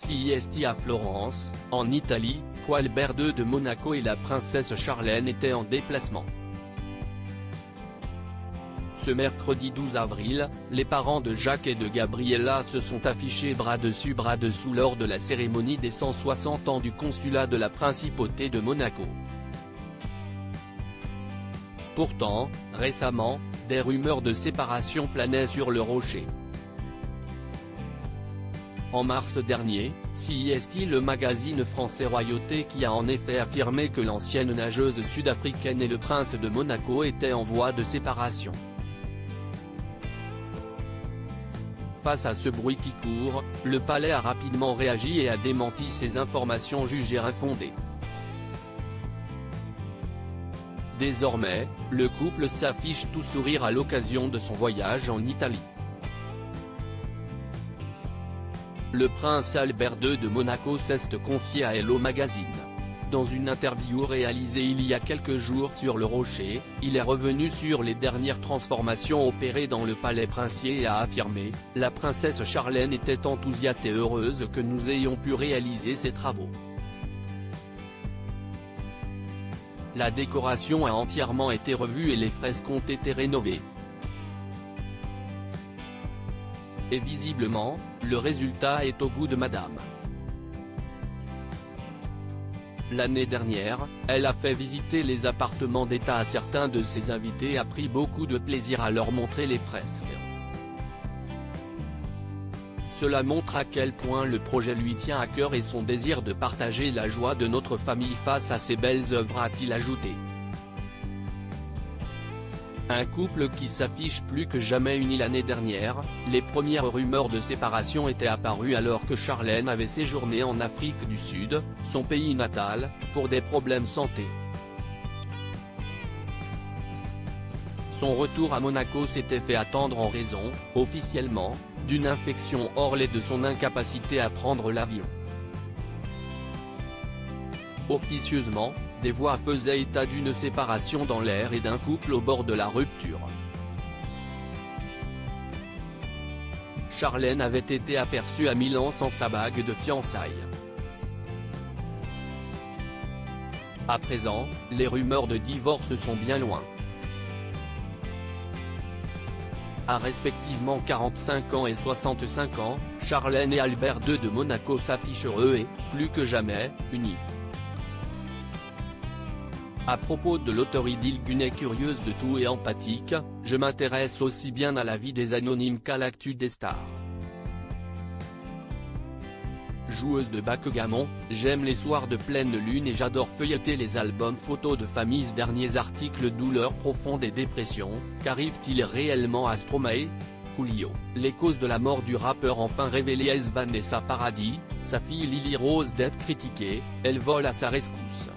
CIST à Florence, en Italie, Albert II de Monaco et la princesse Charlène étaient en déplacement. Ce mercredi 12 avril, les parents de Jacques et de Gabriella se sont affichés bras dessus bras dessous lors de la cérémonie des 160 ans du consulat de la principauté de Monaco. Pourtant, récemment, des rumeurs de séparation planaient sur le rocher. En mars dernier, CIST, le magazine français Royauté, qui a en effet affirmé que l'ancienne nageuse sud-africaine et le prince de Monaco étaient en voie de séparation. Face à ce bruit qui court, le palais a rapidement réagi et a démenti ces informations jugées infondées. Désormais, le couple s'affiche tout sourire à l'occasion de son voyage en Italie. Le prince Albert II de Monaco s'est confié à Hello Magazine. Dans une interview réalisée il y a quelques jours sur le rocher, il est revenu sur les dernières transformations opérées dans le palais princier et a affirmé « La princesse Charlène était enthousiaste et heureuse que nous ayons pu réaliser ces travaux. La décoration a entièrement été revue et les fresques ont été rénovées. Et visiblement, le résultat est au goût de madame. L'année dernière, elle a fait visiter les appartements d'État à certains de ses invités et a pris beaucoup de plaisir à leur montrer les fresques. Cela montre à quel point le projet lui tient à cœur et son désir de partager la joie de notre famille face à ces belles œuvres, a-t-il ajouté. Un couple qui s'affiche plus que jamais uni. L'année dernière, les premières rumeurs de séparation étaient apparues alors que Charlène avait séjourné en Afrique du Sud, son pays natal, pour des problèmes santé. Son retour à Monaco s'était fait attendre en raison, officiellement, d'une infection hors et de son incapacité à prendre l'avion. Officieusement, des voix faisaient état d'une séparation dans l'air et d'un couple au bord de la rupture. Charlène avait été aperçue à Milan sans sa bague de fiançailles. À présent, les rumeurs de divorce sont bien loin. À respectivement 45 ans et 65 ans, Charlène et Albert II de Monaco s'affichent heureux et, plus que jamais, unis. À propos de l'auteur Idil Gunay, curieuse de tout et empathique, je m'intéresse aussi bien à la vie des anonymes qu'à l'actu des stars. Joueuse de backgammon, j'aime les soirs de pleine lune et j'adore feuilleter les albums photos de famille. Derniers articles. Douleur profonde et dépression, qu'arrive-t-il réellement à Stromae? Coolio. Les causes de la mort du rappeur enfin révélées. Vanessa Paradis, sa fille Lily Rose d'être critiquée, elle vole à sa rescousse.